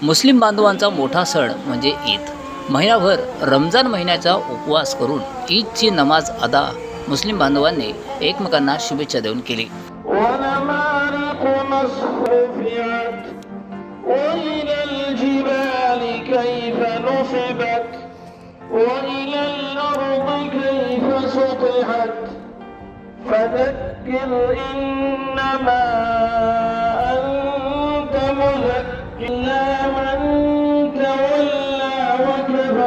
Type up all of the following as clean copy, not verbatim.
मुस्लिम बांधवांचा मोठा सण म्हणजे ईद। महिनाभर रमजान महिन्याचा उपवास करून ईदची नमाज अदा मुस्लिम बांधवांनी एकमेकांना शुभेच्छा देऊन केली। فذكر إنما أنت مذكر إلا من تولى وكفر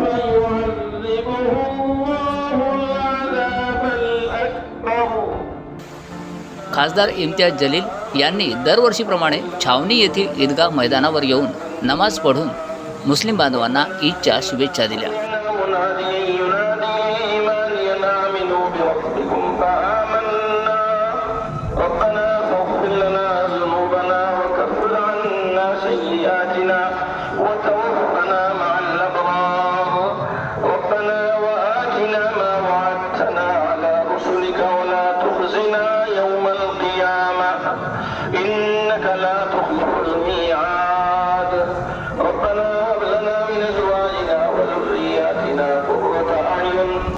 فيعذبه الله العذاب الأكبر। खासदार इम्तियाज जलील यांनी दरवर्षीप्रमाणे छावणी येथील ईदगाह मैदानावर येऊन नमाज पढून मुस्लिम बांधवांना ईदच्या शुभेच्छा दिल्या।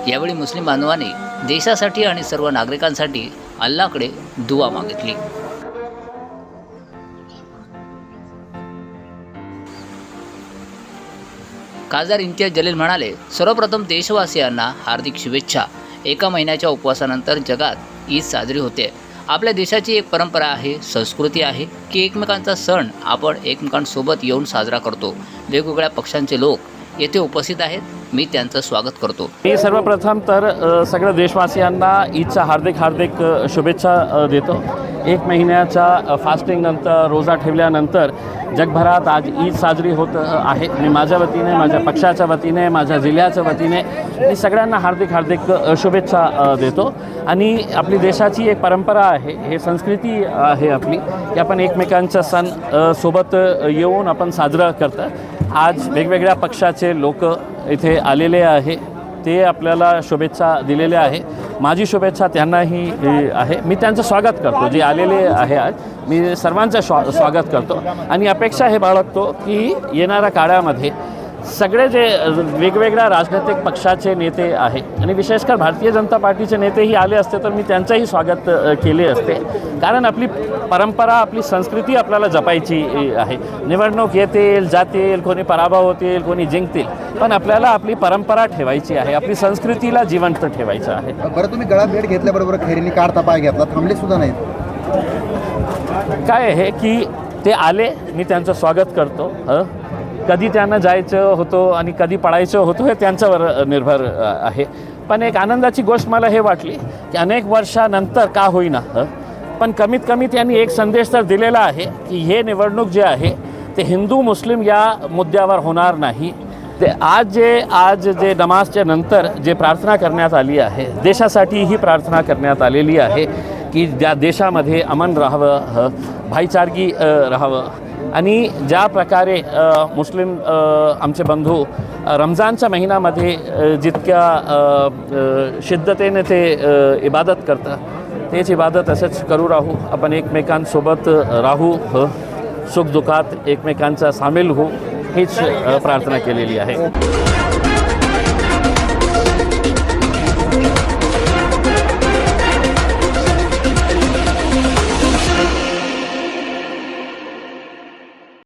यावेळी मुस्लिम बांधवांनी देशासाठी आणि सर्व नागरिकांसाठी अल्लाहकडे दुआ मागितली। खासदार इम्तियाज जलील म्हणाले, सर्वप्रथम देशवासियांना हार्दिक शुभेच्छा। एका महिन्याच्या उपवासानंतर जगात ईद साजरी होते। आपल्या देशाची एक परंपरा आहे, संस्कृती आहे की एकमेकांचा सण आपण एकमेकांसोबत येऊन साजरा करतो। वेगवेगळ्या पक्षांचे लोक येथे उपस्थित आहेत, मी त्यांचं स्वागत करतो। मी सर्वप्रथम तर सगळ्या देशवासियांना ईदच्या हार्दिक शुभेच्छा देतो। एक महिन्याच्या फास्टिंग नंतर रोजा ठेवल्यानंतर जगभरात आज ईद साजरी होत आहे। मी माझ्या वतीने, माझ्या पक्षाच्या वतीने, माझ्या जिल्ह्याच्या वतीने मी सगळ्यांना हार्दिक शुभेच्छा देतो। आणि आपली देशाची एक परंपरा आहे, हे संस्कृती आहे आपली की आपण एकमेकांचा सण सोबत येऊन आपण साजरा करतात। आज वेगवेगळ्या पक्षाचे लोक इथे आलेले आहे, ते आपल्याला शुभेच्छा दिलेल्या आहे। माझी शुभेच्छा त्यांनाही आहे। मी त्यांचं स्वागत करतो, जे आलेले आहे आज मी सर्वांचं स्वागत करतो आणि अपेक्षा हे बाळगतो की येणाऱ्या काळामध्ये सगळे जे वेगवेगळ्या राजनैतिक पक्षाचे नेते आहे आणि विशेषकर भारतीय जनता पार्टीचे नेतेही आले असते तर मी त्यांचंही स्वागत केले असते, कारण आपली परंपरा, आपली संस्कृती आपल्याला जपायची आहे। निवडणूक येतील जातील, कोणी पराभव होतील, कोणी जिंकतील, पण आपल्याला आपली परंपरा ठेवायची आहे, आपली संस्कृतीला जिवंत ठेवायचं आहे। बरं, तुम्ही गळा भेट घेतल्याबरोबर खैरीने काढता पाय घेतला, थांबले सुद्धा नाहीत। काय आहे की ते आले, मी त्यांचं स्वागत करतो। कधी त्यांना जायचं होतं आणि कधी पळायचं होतं हे त्यांच्यावर निर्भर आहे। पण एक आनंदाची गोष्ट मला हे वाटली की अनेक वर्षानंतर का होईना पण कमीत कमी त्यांनी एक संदेश तर दिलेला आहे की हे निवडणूक जे आहे ते हिंदू मुस्लिम या मुद्द्यावर होणार नाही। ते आज जे नमाजच्या नंतर जे प्रार्थना करण्यात आली आहे, देशासाठी ही प्रार्थना करण्यात आलेली आहे की ज्या देशामध्ये अमन राहावं, भाईचारगी राहावं आणि ज्या प्रकारे मुस्लिम आमचे बंधू रमजानच्या महिन्यामध्ये जितक्या शिद्दतेने ते इबादत करतात तेच इबादत असंच करू राहू। आपण एकमेकांसोबत राहू, सुखदुःखात एकमेकांचा सामील होऊ हीच प्रार्थना केलेली आहे।